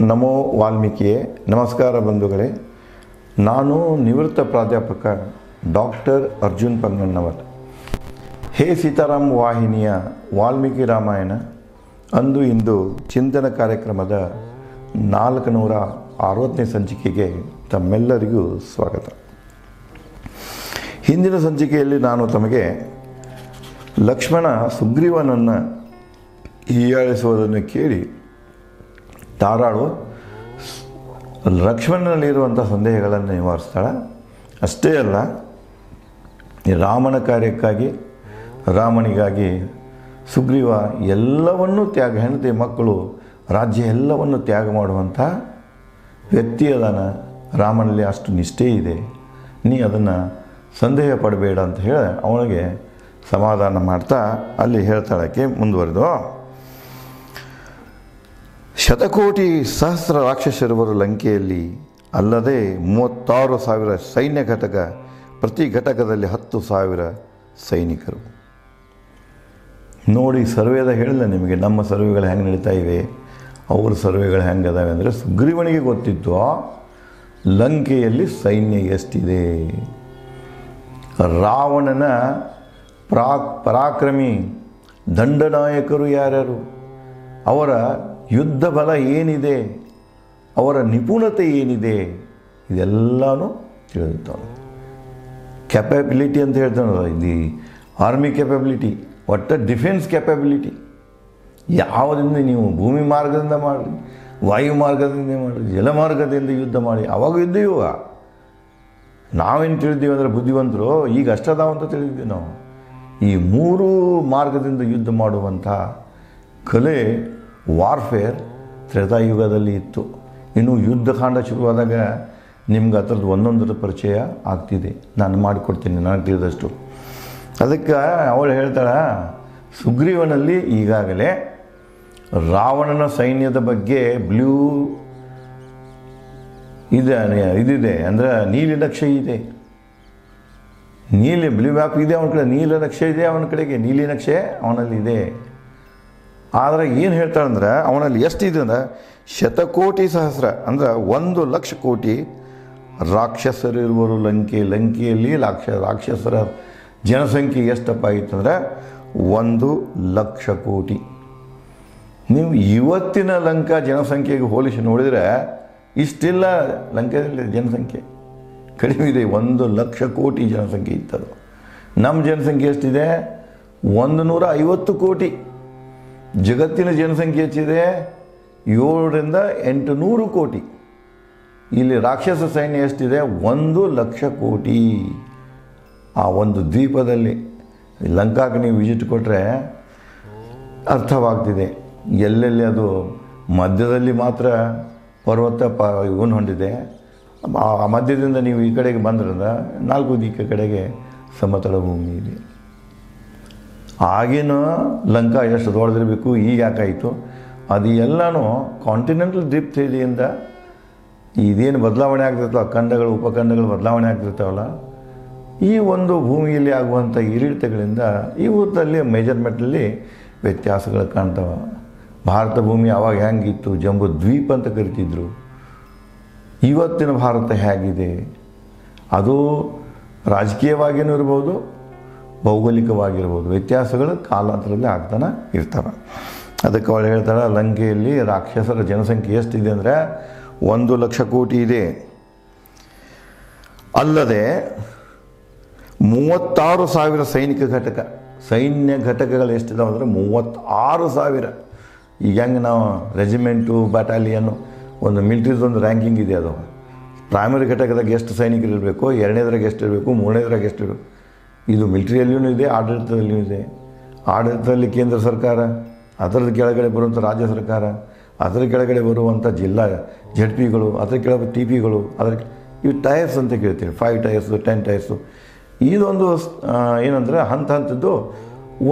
ನಮೋ ವಾಲ್ಮೀಕಿಯೇ. ನಮಸ್ಕಾರ ಬಂಧುಗಳೇ. ನಾನು ನಿವೃತ್ತ ಪ್ರಾಧ್ಯಾಪಕ ಡಾಕ್ಟರ್ ಅರ್ಜುನ್ ಪಂಗಣ್ಣವರ್. ಹೇ ಸೀತಾರಾಮ್ ವಾಹಿನಿಯ ವಾಲ್ಮೀಕಿ ರಾಮಾಯಣ ಅಂದು ಇಂದು ಚಿಂತನ ಕಾರ್ಯಕ್ರಮದ 460ನೇ ಸಂಚಿಕೆಗೆ ತಮ್ಮೆಲ್ಲರಿಗೂ ಸ್ವಾಗತ. ಹಿಂದಿನ ಸಂಚಿಕೆಯಲ್ಲಿ ನಾನು ತಮಗೆ ಲಕ್ಷ್ಮಣ ಸುಗ್ರೀವನನ್ನು ಹೀಯಾಳಿಸುವುದನ್ನು ಕೇಳಿ ತಾರಾಳು ಲಕ್ಷ್ಮಣನಲ್ಲಿರುವಂಥ ಸಂದೇಹಗಳನ್ನು ನಿವಾರಿಸ್ತಾಳೆ. ಅಷ್ಟೇ ಅಲ್ಲ, ರಾಮನ ಕಾರ್ಯಕ್ಕಾಗಿ ರಾಮನಿಗಾಗಿ ಸುಗ್ರೀವ ಎಲ್ಲವನ್ನೂ ತ್ಯಾಗ, ಹೆಂಡತಿ ಮಕ್ಕಳು ರಾಜ್ಯ ಎಲ್ಲವನ್ನು ತ್ಯಾಗ ಮಾಡುವಂಥ ವ್ಯಕ್ತಿ ಅದಾನ. ರಾಮನಲ್ಲಿ ಅಷ್ಟು ನಿಷ್ಠೆ ಇದೆ, ನೀ ಅದನ್ನು ಸಂದೇಹ ಪಡಬೇಡ ಅಂತ ಹೇಳಿ ಅವನಿಗೆ ಸಮಾಧಾನ ಮಾಡ್ತಾ ಅಲ್ಲಿ ಹೇಳ್ತಾಳಕ್ಕೆ ಮುಂದುವರೆದು, ಶತಕೋಟಿ ಸಹಸ್ರ ರಾಕ್ಷಸರಿರುವ ಲಂಕೆಯಲ್ಲಿ, ಅಲ್ಲದೆ 36,000 ಸೈನ್ಯ ಘಟಕ, ಪ್ರತಿ ಘಟಕದಲ್ಲಿ 10,000 ಸೈನಿಕರು. ನೋಡಿ, ಸರ್ವೇದ ಹೇಳಿಲ್ಲ ನಿಮಗೆ, ನಮ್ಮ ಸರ್ವೆಗಳು ಹೆಂಗೆ ನಡೀತಾ ಇವೆ, ಅವ್ರ ಸರ್ವೆಗಳು ಹೆಂಗೆ ಅದಾವೆ ಅಂದರೆ ಸುಗ್ರೀವನಿಗೆ ಗೊತ್ತಿತ್ತು ಲಂಕೆಯಲ್ಲಿ ಸೈನ್ಯ ಎಷ್ಟಿದೆ. ರಾವಣನ ಪರಾಕ್ರಮಿ ದಂಡನಾಯಕರು ಯಾರ್ಯಾರು, ಅವರ ಯುದ್ಧ ಬಲ ಏನಿದೆ, ಅವರ ನಿಪುಣತೆ ಏನಿದೆ, ಇದೆಲ್ಲನೂ ತಿಳಿದುತ್ತಾನೆ. ಕ್ಯಾಪಬಿಲಿಟಿ ಅಂತ ಹೇಳ್ತಾನಲ್ಲ, ಇದು ಆರ್ಮಿ ಕ್ಯಾಪಬಿಲಿಟಿ, ಒಟ್ಟು ಡಿಫೆನ್ಸ್ ಕ್ಯಾಪಬಿಲಿಟಿ. ಯಾವುದರಿಂದ ನೀವು ಭೂಮಿ ಮಾರ್ಗದಿಂದ ಮಾಡಿ, ವಾಯು ಮಾರ್ಗದಿಂದ ಮಾಡಿ, ಜಲಮಾರ್ಗದಿಂದ ಯುದ್ಧ ಮಾಡಿ, ಅವಾಗ ಯುದ್ಧ ಇವಾಗ ನಾವೇನು ತಿಳಿದೀವಿ ಅಂದರೆ ಬುದ್ಧಿವಂತರು ಈಗ ಅಷ್ಟದಾವ ಅಂತ ತಿಳಿದ್ವಿ ನಾವು. ಈ 3 ಮಾರ್ಗದಿಂದ ಯುದ್ಧ ಮಾಡುವಂಥ ಕಲೆ ವಾರ್ಫೇರ್ ತ್ರೇತಾಯುಗದಲ್ಲಿ ಇತ್ತು. ಇನ್ನು ಯುದ್ಧಕಾಂಡ ಶುರುವಾದಾಗ ನಿಮ್ಗೆ ಆ ಥರದ್ದು ಒಂದೊಂದರ ಪರಿಚಯ ಆಗ್ತಿದೆ. ನಾನು ಮಾಡಿಕೊಡ್ತೀನಿ ನನಗೆ ತಿಳಿದಷ್ಟು. ಅದಕ್ಕೆ ಅವಳು ಹೇಳ್ತಾಳೆ, ಸುಗ್ರೀವನಲ್ಲಿ ಈಗಾಗಲೇ ರಾವಣನ ಸೈನ್ಯದ ಬಗ್ಗೆ ಇದಿದೆ ಅಂದರೆ ನೀಲಿ ನಕ್ಷೆ ಇದೆ, ಬ್ಲೂ ಮ್ಯಾಪ್ ಇದೆ ಅವನ ಕಡೆ, ನೀಲ ನಕ್ಷೆ ಇದೆ ಅವನ ಕಡೆಗೆ, ನೀಲಿ ನಕ್ಷೆ ಅವನಲ್ಲಿ ಇದೆ. ಆದರೆ ಏನು ಹೇಳ್ತಾಳಂದ್ರೆ ಅವನಲ್ಲಿ ಎಷ್ಟಿದೆ ಅಂದರೆ ಶತಕೋಟಿ ಸಹಸ್ರ ಅಂದರೆ 1,00,000 ಕೋಟಿ ರಾಕ್ಷಸರಿರುವರು ಲಂಕೆಯಲ್ಲಿ. ರಾಕ್ಷಸರ ಜನಸಂಖ್ಯೆ ಎಷ್ಟಪ್ಪ ಆಗಿತ್ತಂದರೆ 1,00,000 ಕೋಟಿ. ನೀವು ಇವತ್ತಿನ ಲಂಕಾ ಜನಸಂಖ್ಯೆಗೆ ಹೋಲಿಸಿ ನೋಡಿದರೆ ಇಷ್ಟಿಲ್ಲ, ಲಂಕೆಯಲ್ಲಿ ಜನಸಂಖ್ಯೆ ಕಡಿಮೆ ಇದೆ. 1,00,000 ಕೋಟಿ ಜನಸಂಖ್ಯೆ ಇತ್ತದು. ನಮ್ಮ ಜನಸಂಖ್ಯೆ ಎಷ್ಟಿದೆ? 150 ಕೋಟಿ. ಜಗತ್ತಿನ ಜನಸಂಖ್ಯೆ ಹೆಚ್ಚಿದೆ 700 to 800 ಕೋಟಿ. ಇಲ್ಲಿ ರಾಕ್ಷಸ ಸೈನ್ಯ ಎಷ್ಟಿದೆ? 1,00,000 ಕೋಟಿ. ಆ ಒಂದು ದ್ವೀಪದಲ್ಲಿ ಲಂಕಾಕ್ಕೆ ನೀವು ವಿಸಿಟ್ ಕೊಟ್ಟರೆ ಅರ್ಥವಾಗ್ತಿದೆ. ಎಲ್ಲೆಲ್ಲಿ ಅದು ಮಧ್ಯದಲ್ಲಿ ಮಾತ್ರ ಪರ್ವತ ಇವನು ಹೊಂದಿದೆ, ಆ ಮಧ್ಯದಿಂದ ನೀವು ಈ ಕಡೆಗೆ ಬಂದ್ರಿಂದ 4 ದಿಕ್ಕ ಕಡೆಗೆ ಸಮತಲ ಭೂಮಿ ಇದೆ. ಆಗಿನ ಲಂಕಾ ಎಷ್ಟು ದೊಡ್ಡದಿರಬೇಕು, ಈಗ ಯಾಕಾಯಿತು? ಅದು ಎಲ್ಲನೂ ಕಾಂಟಿನೆಂಟಲ್ ಡ್ರಿಪ್ ಥಿಯರಿಯಿಂದ ಇದೇನು ಬದಲಾವಣೆ ಆಗ್ತಿರ್ತವೆ, ಖಂಡಗಳು ಉಪಖಂಡಗಳು ಬದಲಾವಣೆ ಆಗ್ತಿರ್ತಾವಲ್ಲ, ಈ ಒಂದು ಭೂಮಿಯಲ್ಲಿ ಆಗುವಂಥ ಏರಿಳಿತಗಳಿಂದ ಇವತ್ತಲ್ಲಿ ಮೆಜರ್ಮೆಂಟಲ್ಲಿ ವ್ಯತ್ಯಾಸಗಳು ಕಾಣ್ತವೆ. ಭಾರತ ಭೂಮಿ ಆವಾಗ ಹೆಂಗಿತ್ತು? ಜಂಬೂ ದ್ವೀಪ ಅಂತ ಕರಿತಿದ್ರು. ಇವತ್ತಿನ ಭಾರತ ಹೇಗಿದೆ? ಅದು ರಾಜಕೀಯವಾಗಿಯೂ ಇರ್ಬೋದು, ಭೌಗೋಳಿಕವಾಗಿರ್ಬೋದು, ವ್ಯತ್ಯಾಸಗಳು ಕಾಲಾಂತರದಲ್ಲಿ ಆಗ್ತಾನೆ ಇರ್ತವೆ. ಅದಕ್ಕೆ ಅವಳು ಹೇಳ್ತಾಳೆ, ಲಂಕೆಯಲ್ಲಿ ರಾಕ್ಷಸರ ಜನಸಂಖ್ಯೆ ಎಷ್ಟಿದೆ ಅಂದರೆ 1,00,000 ಕೋಟಿ ಇದೆ. ಅಲ್ಲದೆ 36,000 ಸೈನ್ಯ ಘಟಕಗಳು ಎಷ್ಟಿದಾವೆ ಅಂದರೆ 36,000. ಈಗ ಹೆಂಗೆ ನಾವು ರೆಜಿಮೆಂಟು, ಬಟಾಲಿಯನ್ನು, ಒಂದು ಮಿಲ್ಟ್ರಿದೊಂದು ರ್ಯಾಂಕಿಂಗ್ ಇದೆ. ಅದು ಪ್ರೈಮರಿ ಘಟಕದಾಗ ಎಷ್ಟು ಸೈನಿಕರು ಇರಬೇಕು, 2ನೇದ್ರಾಗ ಎಷ್ಟು ಇರಬೇಕು, 3ನೇದ್ರಾಗ ಎಷ್ಟು ಇರಬೇಕು. ಇದು ಮಿಲಿಟರಿಯಲ್ಲಿಯೂ ಇದೆ, ಆಡಳಿತದಲ್ಲಿಯೂ ಇದೆ. ಆಡಳಿತದಲ್ಲಿ ಕೇಂದ್ರ ಸರ್ಕಾರ, ಅದರದ ಕೆಳಗಡೆ ಬರುವಂಥ ರಾಜ್ಯ ಸರ್ಕಾರ, ಅದರ ಕೆಳಗಡೆ ಬರುವಂಥ ಜಿಲ್ಲಾ ZPಗಳು, ಅದರ ಕೆಳಗೆ TPಗಳು, ಇವು ಟೈರ್ಸ್ ಅಂತ ಕೇಳ್ತೀವಿ. 5 ಟೈರ್ಸು, 10 ಟೈರ್ಸು. ಇದೊಂದು ಏನಂದರೆ ಹಂತದ್ದು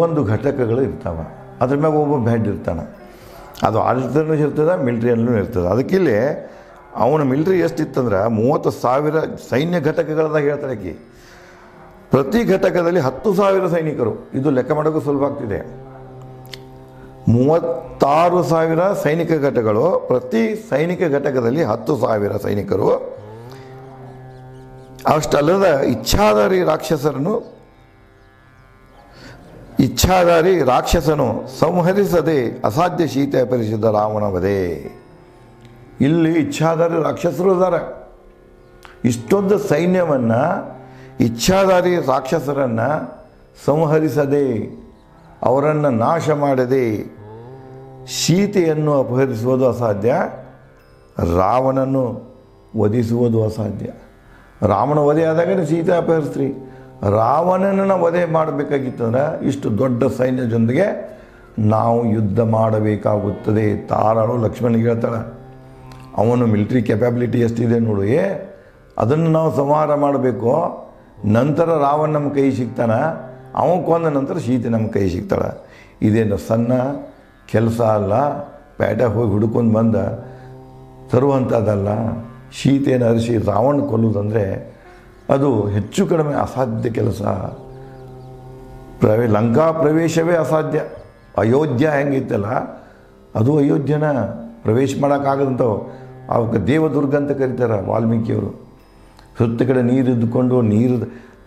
ಒಂದು ಘಟಕಗಳು ಇರ್ತಾವೆ. ಅದ್ರ ಮ್ಯಾಗ ಒಬ್ಬ ಹೆಡ್ ಇರ್ತಾನೆ. ಅದು ಆಡಳಿತದಲ್ಲೂ ಇರ್ತದೆ, ಮಿಲಿಟ್ರಿಯಲ್ಲೂ ಇರ್ತದೆ. ಅದಕ್ಕಿಲ್ಲಿ ಅವನ ಮಿಲಿಟ್ರಿ ಎಷ್ಟಿತ್ತಂದ್ರೆ 30,000 ಸೈನ್ಯ ಘಟಕಗಳದಾಗ ಹೇಳ್ತಾರೆ ಆಕಿ. ಪ್ರತಿ ಘಟಕದಲ್ಲಿ 10,000 ಸೈನಿಕರು. ಇದು ಲೆಕ್ಕ ಮಾಡೋಕ್ಕೂ ಸುಲಭ ಆಗ್ತಿದೆ. 36,000 ಸೈನಿಕ ಘಟಕಗಳು, ಪ್ರತಿ ಸೈನಿಕ ಘಟಕದಲ್ಲಿ 10,000 ಸೈನಿಕರು. ಅಷ್ಟಲ್ಲದ ಇಚ್ಛಾಧಾರಿ ರಾಕ್ಷಸನು ಸಂಹರಿಸದೆ ಅಸಾಧ್ಯ ಶೀತೆ ಅಪರಿಸಿದ ರಾವಣ ವಧೆ. ಇಲ್ಲಿ ಇಚ್ಛಾಧಾರಿ ರಾಕ್ಷಸರು ಇದ್ದಾರೆ. ಇಷ್ಟೊಂದು ಸೈನ್ಯವನ್ನು, ಇಚ್ಛಾಧಾರಿ ರಾಕ್ಷಸರನ್ನು ಸಂಹರಿಸದೆ, ಅವರನ್ನು ನಾಶ ಮಾಡದೆ ಸೀತೆಯನ್ನು ಅಪಹರಿಸುವುದು ಅಸಾಧ್ಯ, ರಾವಣನ್ನು ವಧಿಸುವುದು ಅಸಾಧ್ಯ. ರಾವಣ ವಧೆ ಆದಾಗ ಸೀತೆ ಅಪಹರಿಸ್ರಿ. ರಾವಣನನ್ನು ವಧೆ ಮಾಡಬೇಕಾಗಿತ್ತಂದ್ರೆ ಇಷ್ಟು ದೊಡ್ಡ ಸೈನ್ಯದೊಂದಿಗೆ ನಾವು ಯುದ್ಧ ಮಾಡಬೇಕಾಗುತ್ತದೆ. ತಾರಾಳು ಲಕ್ಷ್ಮಣಿಗೆ ಹೇಳ್ತಾಳೆ, ಅವನು ಮಿಲಿಟ್ರಿ ಕೆಪಾಬಿಲಿಟಿ ಎಷ್ಟಿದೆ ನೋಡು, ಅದನ್ನು ನಾವು ಸಂಹಾರ ಮಾಡಬೇಕು. ನಂತರ ರಾವಣ ನಮ್ಮ ಕೈ ಸಿಗ್ತಾನೆ, ಅವನು ಕೊಂದ ನಂತರ ಸೀತೆ ನಮ್ಮ ಕೈ ಸಿಗ್ತಾಳೆ. ಇದೇನು ಸಣ್ಣ ಕೆಲಸ ಅಲ್ಲ, ಪೇಟೆ ಹೋಗಿ ಹುಡ್ಕೊಂಡು ಬಂದ ತರುವಂಥದ್ದಲ್ಲ. ಸೀತೆಯನ್ನು ಹರಿಸಿ ರಾವಣ ಕೊಲ್ಲುವುದಂದರೆ ಅದು ಹೆಚ್ಚು ಕಡಿಮೆ ಅಸಾಧ್ಯ ಕೆಲಸ. ಲಂಕಾ ಪ್ರವೇಶವೇ ಅಸಾಧ್ಯ. ಅಯೋಧ್ಯ ಹೆಂಗಿತ್ತಲ್ಲ, ಅದು ಅಯೋಧ್ಯನ ಪ್ರವೇಶ ಮಾಡೋಕ್ಕಾಗದಂಥವು. ಅವಕ್ಕೆ ದೇವದುರ್ಗ ಅಂತ ಕರೀತಾರೆ ವಾಲ್ಮೀಕಿಯವರು. ಸುತ್ತ ಕಡೆ ನೀರು ಇದ್ದುಕೊಂಡು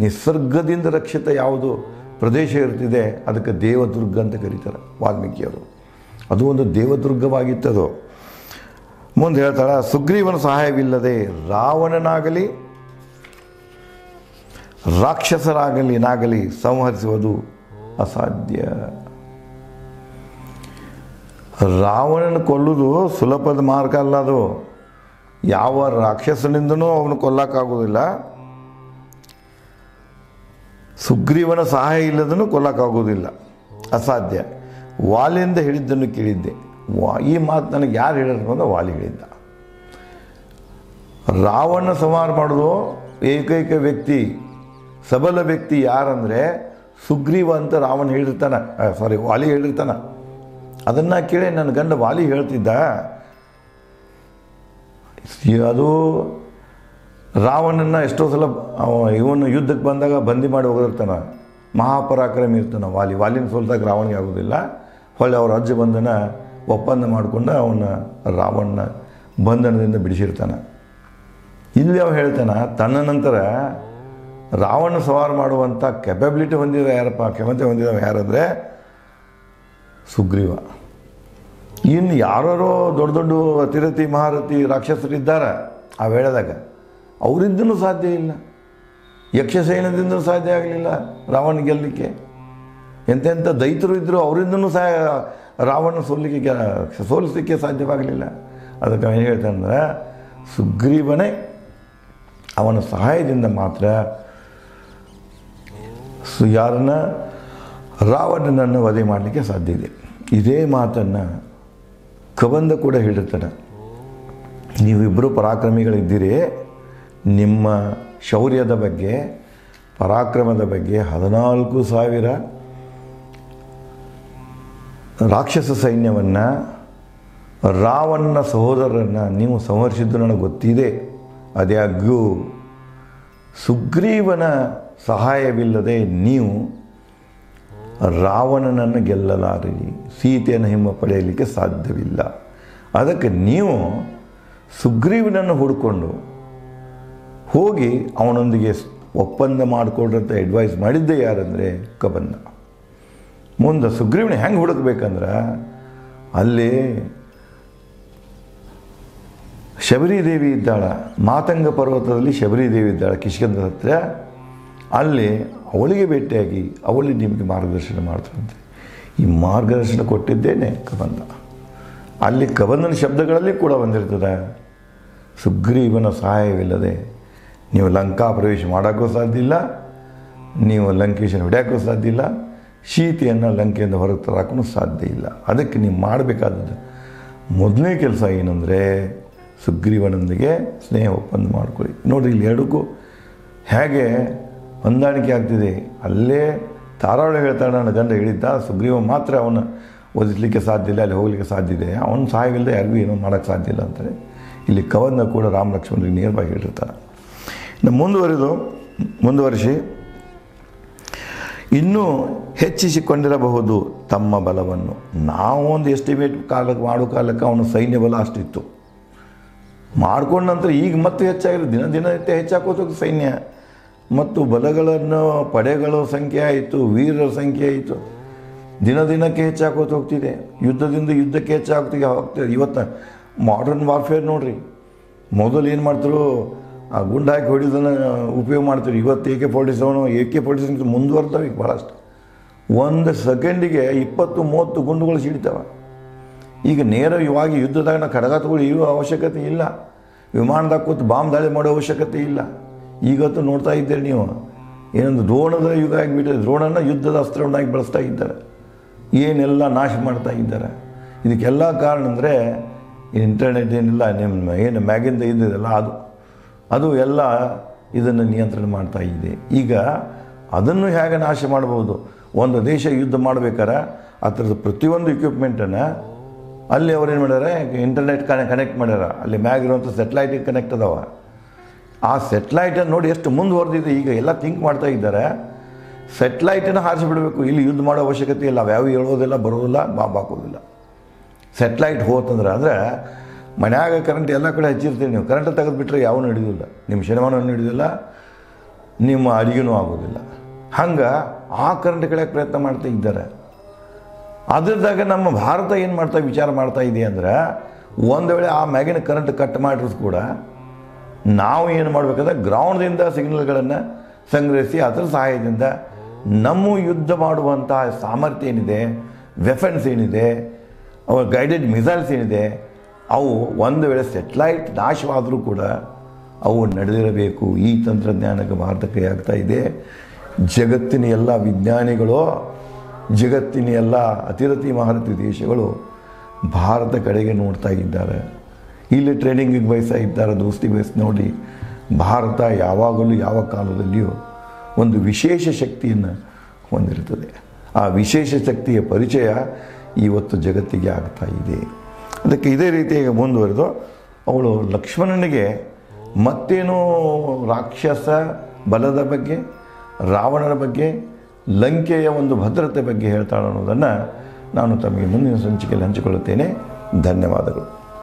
ನಿಸರ್ಗದಿಂದ ರಕ್ಷಿತ ಯಾವುದು ಪ್ರದೇಶ ಇರ್ತಿದೆ ಅದಕ್ಕೆ ದೇವದುರ್ಗ ಅಂತ ಕರೀತಾರೆ ವಾಲ್ಮೀಕಿಯವರು. ಅದು ಒಂದು ದೇವದುರ್ಗವಾಗಿತ್ತದು. ಮುಂದೆ ಹೇಳ್ತಾಳೆ, ಸುಗ್ರೀವನ ಸಹಾಯವಿಲ್ಲದೆ ರಾವಣನಾಗಲಿ ರಾಕ್ಷಸರಾಗಲಿ ಸಂಹರಿಸುವುದು ಅಸಾಧ್ಯ. ರಾವಣನ ಕೊಲ್ಲುವುದು ಸುಲಭದ ಮಾರ್ಗ ಅಲ್ಲ. ಅದು ಯಾವ ರಾಕ್ಷಸನಿಂದನೂ ಅವನು ಕೊಲ್ಲಕ್ಕಾಗೋದಿಲ್ಲ. ಸುಗ್ರೀವನ ಸಹಾಯ ಇಲ್ಲದನ್ನು ಕೊಲ್ಲಕ್ಕಾಗೋದಿಲ್ಲ, ಅಸಾಧ್ಯ. ವಾಲಿಯಿಂದ ಹೇಳಿದ್ದನ್ನು ಕೇಳಿದ್ದೆ. ಈ ಮಾತು ನನಗೆ ಯಾರು ಹೇಳಿದ್ರು ಅಂತ ವಾಲಿ ಹೇಳಿದ್ದ. ರಾವಣ ಸಂಹಾರ ಮಾಡೋದು ಏಕೈಕ ವ್ಯಕ್ತಿ, ಸಬಲ ವ್ಯಕ್ತಿ ಯಾರಂದರೆ ಸುಗ್ರೀವ ಅಂತ ರಾವಣ ಹೇಳಿರ್ತಾನೆ, ವಾಲಿ ಹೇಳಿರ್ತಾನೆ. ಅದನ್ನು ಕೇಳಿ ನನ್ನ ಗಂಡ ವಾಲಿ ಹೇಳ್ತಿದ್ದ. ಅದು ರಾವಣನ ಎಷ್ಟೋ ಸಲ ಇವನು ಯುದ್ಧಕ್ಕೆ ಬಂದಾಗ ಬಂದಿ ಮಾಡಿ ಹೋಗಿರ್ತಾನೆ. ಮಹಾಪರಾಕ್ರಮಿ ಇರ್ತಾನೆ ವಾಲಿನ ಸೋಲ್ದಾಗ ರಾವಣಿಗೆ ಆಗೋದಿಲ್ಲ. ಹೊಳ್ಳಿ ಅವ್ರ ಅಜ್ಜ ಬಂಧನ ಒಪ್ಪಂದ ಮಾಡಿಕೊಂಡು ಅವನ ರಾವಣನ ಬಂಧನದಿಂದ ಬಿಡಿಸಿರ್ತಾನೆ. ಇಲ್ಲಿ ಅವ ಹೇಳ್ತಾನೆ, ತನ್ನ ನಂತರ ರಾವಣ ಸವಾರ ಮಾಡುವಂಥ ಕೆಪಬಿಲಿಟಿ ಹೊಂದಿದ ಯಾರಪ್ಪ, ಕ್ಷಮತೆ ಹೊಂದಿದವ ಯಾರಂದರೆ ಸುಗ್ರೀವ. ಇನ್ನು ಯಾರೋ ದೊಡ್ಡ ದೊಡ್ಡ ಅತಿರಥಿ ಮಹಾರಥಿ ರಾಕ್ಷಸರಿದ್ದಾರೆ ಆ ವೇಳೆದಾಗ, ಅವರಿಂದನೂ ಸಾಧ್ಯ ಇಲ್ಲ. ಯಕ್ಷಸೈನ್ಯದಿಂದಲೂ ಸಾಧ್ಯ ಆಗಲಿಲ್ಲ ರಾವಣ ಗೆಲ್ಲಲಿಕ್ಕೆ. ಎಂತೆಂಥ ದೈತ್ಯರು ಇದ್ದರು, ಅವರಿಂದನೂ ಸಹ ರಾವಣ ಸೋಲಿಸಲಿಕ್ಕೆ ಸಾಧ್ಯವಾಗಲಿಲ್ಲ. ಅದಕ್ಕೆ ಏನು ಹೇಳ್ತಾನೆ ಅಂದರೆ, ಸುಗ್ರೀವನೇ ಅವನ ಸಹಾಯದಿಂದ ಮಾತ್ರ ಯಾರನ್ನ ರಾವಣನನ್ನು ವಧೆ ಮಾಡಲಿಕ್ಕೆ ಸಾಧ್ಯ ಇದೆ. ಇದೇ ಮಾತನ್ನು ಕಬಂದ ಕೂಡ ಹೇಳಿರ್ತಾನೆ. ನೀವಿಬ್ಬರು ಪರಾಕ್ರಮಿಗಳಿದ್ದೀರಿ, ನಿಮ್ಮ ಶೌರ್ಯದ ಬಗ್ಗೆ, ಪರಾಕ್ರಮದ ಬಗ್ಗೆ 14,000 ರಾಕ್ಷಸ ಸೈನ್ಯವನ್ನು, ರಾವಣನ ಸಹೋದರರನ್ನು ನೀವು ಸಂಹರಿಸಿದ್ದು ನನಗೆ ಗೊತ್ತಿದೆ. ಆದಾಗ್ಯೂ ಸುಗ್ರೀವನ ಸಹಾಯವಿಲ್ಲದೆ ನೀವು ರಾವಣನನ್ನು ಗೆಲ್ಲಲಾರಿರಿ, ಸೀತೆಯನ್ನು ಹಿಮ್ಮ ಪಡೆಯಲಿಕ್ಕೆ ಸಾಧ್ಯವಿಲ್ಲ. ಅದಕ್ಕೆ ನೀವು ಸುಗ್ರೀವನನ್ನು ಹುಡ್ಕೊಂಡು ಹೋಗಿ ಅವನೊಂದಿಗೆ ಒಪ್ಪಂದ ಮಾಡಿಕೊಡ್ರಂತ ಅಡ್ವೈಸ್ ಮಾಡಿದ್ದೆ ಯಾರಂದರೆ ಕಬಂದ. ಮುಂದೆ ಸುಗ್ರೀವನ ಹೆಂಗೆ ಹುಡುಕ್ಬೇಕಂದ್ರೆ, ಅಲ್ಲಿ ಶಬರಿದೇವಿ ಇದ್ದಾಳೆ, ಮಾತಂಗ ಪರ್ವತದಲ್ಲಿ ಶಬರಿದೇವಿ ಇದ್ದಾಳೆ ಕಿಷ್ಕಿಂಧ ಹತ್ರ. ಅಲ್ಲಿ ಅವಳಿಗೆ ಭೇಟಿಯಾಗಿ ಅವಳಿಗೆ ನಿಮಗೆ ಮಾರ್ಗದರ್ಶನ ಮಾಡ್ತಾರಂತೆ. ಈ ಮಾರ್ಗದರ್ಶನ ಕೊಟ್ಟಿದ್ದೇನೆ ಕಬಂದ. ಅಲ್ಲಿ ಕಬಂದನ ಶಬ್ದಗಳಲ್ಲಿ ಕೂಡ ಬಂದಿರ್ತದೆ, ಸುಗ್ರೀವನ ಸಹಾಯವಿಲ್ಲದೆ ನೀವು ಲಂಕಾ ಪ್ರವೇಶ ಮಾಡೋಕ್ಕೂ ಸಾಧ್ಯ ಇಲ್ಲ, ನೀವು ಲಂಕೇಶನ ಹಿಡಿಯೋಕ್ಕೂ ಸಾಧ್ಯ ಇಲ್ಲ, ಸೀತೆಯನ್ನು ಲಂಕೆಯಿಂದ ಹೊರಗೆ ತರೋಕ್ಕೂ ಸಾಧ್ಯ ಇಲ್ಲ. ಅದಕ್ಕೆ ನೀವು ಮಾಡಬೇಕಾದದ್ದು ಮೊದಲನೇ ಕೆಲಸ ಏನಂದರೆ, ಸುಗ್ರೀವನೊಂದಿಗೆ ಸ್ನೇಹ ಒಪ್ಪಂದ ಮಾಡ್ಕೊಳ್ಳಿ. ನೋಡಿ, ಇಲ್ಲಿ ಎರಡಕ್ಕೂ ಹೇಗೆ ಹೊಂದಾಣಿಕೆ ಆಗ್ತಿದೆ. ಅಲ್ಲೇ ತಾರಾವಳಿ ಹೇಳ್ತಾಳೆ, ನನ್ನ ಗಂಡ ಹೇಳಿದ್ದ ಸುಗ್ರೀವ ಮಾತ್ರ ಅವನು ಓದಿಸಲಿಕ್ಕೆ ಸಾಧ್ಯ ಇಲ್ಲ, ಅಲ್ಲಿ ಹೋಗಲಿಕ್ಕೆ ಸಾಧ್ಯ ಇದೆ, ಅವನ ಸಹಾಯವಿಲ್ಲದೆ ಯಾರಿಗೂ ಏನೋ ಮಾಡೋಕ್ಕೆ ಸಾಧ್ಯ ಇಲ್ಲ ಅಂತಾರೆ. ಇಲ್ಲಿ ಕವನ್ನ ಕೂಡ ರಾಮ ಲಕ್ಷ್ಮಣರಿಗೆ ನೇರವಾಗಿ ಹೇಳಿರ್ತಾರೆ. ಇನ್ನು ಮುಂದುವರಿಸಿ ಇನ್ನೂ ಹೆಚ್ಚಿಸಿಕೊಂಡಿರಬಹುದು ತಮ್ಮ ಬಲವನ್ನು ನಾವು ಒಂದು ಎಸ್ಟಿಮೇಟ್ ಮಾಡೋ ಕಾಲಕ್ಕೆ ಅವನ ಸೈನ್ಯ ಬಲ ಅಷ್ಟಿತ್ತು. ಮಾಡ್ಕೊಂಡ ನಂತರ ಈಗ ಮತ್ತೆ ಹೆಚ್ಚಾಗಿರೋ ದಿನನಿತ್ಯ ಹೆಚ್ಚಾಕೋತಕ್ಕೆ ಸೈನ್ಯ ಮತ್ತು ಬಲಗಳನ್ನು ಪಡೆಗಳ ಸಂಖ್ಯೆ ಆಯಿತು, ವೀರರ ಸಂಖ್ಯೆ ಆಯಿತು, ದಿನಕ್ಕೆ ಹೆಚ್ಚಾಕೋತ ಹೋಗ್ತಿದೆ. ಯುದ್ಧದಿಂದ ಯುದ್ಧಕ್ಕೆ ಹೋಗ್ತಿದೆ. ಇವತ್ತು ಮಾಡರ್ನ್ ವಾರ್ಫೇರ್ ನೋಡ್ರಿ, ಮೊದಲು ಏನು ಮಾಡ್ತಾರೆ, ಆ ಗುಂಡು ಹಾಕಿ ಹೊಡಿಯೋದನ್ನು ಉಪಯೋಗ ಮಾಡ್ತೀವಿ. ಇವತ್ತು AK-47 ಮುಂದುವರ್ತಾವೆ ಈಗ ಭಾಳಷ್ಟು. ಒಂದು ಸೆಕೆಂಡಿಗೆ 20-30 ಗುಂಡುಗಳು ಸಿಡ್ತಾವೆ. ಈಗ ನೇರವಾಗಿ ಯುದ್ಧದಾಗ ನಾವು ಖಡ್ಗ ತಗೊಳ್ಳಿ ಇರೋ ಅವಶ್ಯಕತೆ ಇಲ್ಲ, ವಿಮಾನದಾಗ ಕೂತು ಬಾಂಬ್ ದಾಳಿ ಮಾಡೋ ಅವಶ್ಯಕತೆ ಇಲ್ಲ. ಈಗತ್ತು ನೋಡ್ತಾ ಇದ್ದೀರಿ ನೀವು, ಏನೊಂದು ದ್ರೋಣದ ಯುಗ ಆಗಿಬಿಟ್ಟಿದೆ. ದ್ರೋಣನ ಯುದ್ಧದ ಅಸ್ತ್ರವನ್ನಾಗಿ ಬಳಸ್ತಾ ಇದ್ದಾರೆ, ಏನೆಲ್ಲ ನಾಶ ಮಾಡ್ತಾ ಇದ್ದಾರೆ. ಇದಕ್ಕೆಲ್ಲ ಕಾರಣ ಅಂದರೆ ಇಂಟರ್ನೆಟ್ ಏನಿಲ್ಲ, ನಿಮ್ಮ ಏನು ಮ್ಯಾಗಿಂದ ಇದ್ದಿದೆಲ್ಲ ಅದು ಎಲ್ಲ ಇದನ್ನು ನಿಯಂತ್ರಣ ಮಾಡ್ತಾ ಇದೆ. ಈಗ ಅದನ್ನು ಹೇಗೆ ನಾಶ ಮಾಡ್ಬೋದು? ಒಂದು ದೇಶ ಯುದ್ಧ ಮಾಡ್ಬೇಕಾರೆ ಆ ಥರದ ಪ್ರತಿಯೊಂದು ಇಕ್ವಿಪ್ಮೆಂಟನ್ನು ಅಲ್ಲಿ ಅವ್ರು ಏನು ಮಾಡ್ಯಾರ, ಇಂಟರ್ನೆಟ್ ಕನೆಕ್ಟ್ ಮಾಡ್ಯಾರ. ಅಲ್ಲಿ ಮ್ಯಾಗಿರುವಂಥ ಸೆಟ್ಲೈಟಿಗೆ ಕನೆಕ್ಟ್ ಅದಾವ. ಆ ಸೆಟ್ಲೈಟನ್ನು ನೋಡಿ ಎಷ್ಟು ಮುಂದುವರೆದಿದೆ. ಈಗ ಎಲ್ಲ ಥಿಂಕ್ ಮಾಡ್ತಾ ಇದ್ದಾರೆ, ಸೆಟ್ಲೈಟನ್ನು ಹಾರಿಸಿಬಿಡಬೇಕು, ಇಲ್ಲಿ ಯುದ್ಧ ಮಾಡೋ ಅವಶ್ಯಕತೆ ಇಲ್ಲ, ವ್ಯಾವು ಹೇಳೋದಿಲ್ಲ, ಬರೋದಿಲ್ಲ, ಬಾಂಬ್ ಹಾಕೋದಿಲ್ಲ. ಸೆಟ್ಲೈಟ್ ಹೋತಂದ್ರೆ ಅಂದರೆ ಮನ್ಯಾಗ ಕರೆಂಟ್ ಎಲ್ಲ ಕಡೆ ಹಚ್ಚಿರ್ತೀರಿ ನೀವು, ಕರೆಂಟ್ ತೆಗೆದುಬಿಟ್ರೆ ಯಾವೂ ಹಿಡಿಯೋದಿಲ್ಲ, ನಿಮ್ಮ ಶನಿವಾರನೂ ಹಿಡಿಯೋದಿಲ್ಲ, ನಿಮ್ಮ ಅಡಿಗೆನೂ ಆಗೋದಿಲ್ಲ. ಹಂಗೆ ಆ ಕರೆಂಟ್ ಕಡೆ ಪ್ರಯತ್ನ ಮಾಡ್ತಾ ಇದ್ದಾರೆ. ಅದ್ರದಾಗ ನಮ್ಮ ಭಾರತ ಏನು ವಿಚಾರ ಮಾಡ್ತಾ ಇದೆ ಅಂದರೆ, ಒಂದು ವೇಳೆ ಆ ಮ್ಯಾಗಿನ ಕರೆಂಟ್ ಕಟ್ ಮಾಡಿದ್ರು ಕೂಡ ನಾವು ಏನು ಮಾಡಬೇಕಂದ್ರೆ ಗ್ರೌಂಡ್ದಿಂದ ಸಿಗ್ನಲ್ಗಳನ್ನು ಸಂಗ್ರಹಿಸಿ ಅದರ ಸಹಾಯದಿಂದ ನಮ್ಮ ಯುದ್ಧ ಮಾಡುವಂಥ ಸಾಮರ್ಥ್ಯ ಏನಿದೆ, ವೆಫನ್ಸ್ ಏನಿದೆ, ಅವರ ಗೈಡೆಡ್ ಮಿಸೈಲ್ಸ್ ಏನಿದೆ, ಅವು ಒಂದು ವೇಳೆ ಸೆಟ್ಲೈಟ್ ನಾಶವಾದರೂ ಕೂಡ ಅವು ನಡೆದಿರಬೇಕು. ಈ ತಂತ್ರಜ್ಞಾನಕ್ಕೆ ಭಾರತ ಕೈ ಆಗ್ತಾ ಇದೆ. ಜಗತ್ತಿನ ಎಲ್ಲ ವಿಜ್ಞಾನಿಗಳು, ಜಗತ್ತಿನ ಎಲ್ಲ ಅತಿರಥಿ ಮಹಾರಥಿ ದೇಶಗಳು ಭಾರತ ಕಡೆಗೆ ನೋಡ್ತಾ ಇದ್ದಾರೆ. ಇಲ್ಲಿ ಟ್ರೈನಿಂಗಿಗೆ ಬಯಸ್ತಾ ಇದ್ದಾರೆ, ದೋಸ್ತಿ ಬಯಸಿ ನೋಡಿ. ಭಾರತ ಯಾವಾಗಲೂ ಯಾವ ಕಾಲದಲ್ಲಿಯೂ ಒಂದು ವಿಶೇಷ ಶಕ್ತಿಯನ್ನು ಹೊಂದಿರುತ್ತದೆ. ಆ ವಿಶೇಷ ಶಕ್ತಿಯ ಪರಿಚಯ ಇವತ್ತು ಜಗತ್ತಿಗೆ ಆಗ್ತಾ ಇದೆ. ಅದಕ್ಕೆ ಇದೇ ರೀತಿಯಾಗಿ ಮುಂದುವರೆದು ಅವಳು ಲಕ್ಷ್ಮಣನಿಗೆ ಮತ್ತೇನು ರಾಕ್ಷಸ ಬಲದ ಬಗ್ಗೆ, ರಾವಣನ ಬಗ್ಗೆ, ಲಂಕೆಯ ಒಂದು ಭದ್ರತೆ ಬಗ್ಗೆ ಹೇಳ್ತಾಳೆ ಅನ್ನೋದನ್ನು ನಾನು ತಮಗೆ ಮುಂದಿನ ಸಂಚಿಕೆಯಲ್ಲಿ ಹಂಚಿಕೊಳ್ಳುತ್ತೇನೆ. ಧನ್ಯವಾದಗಳು.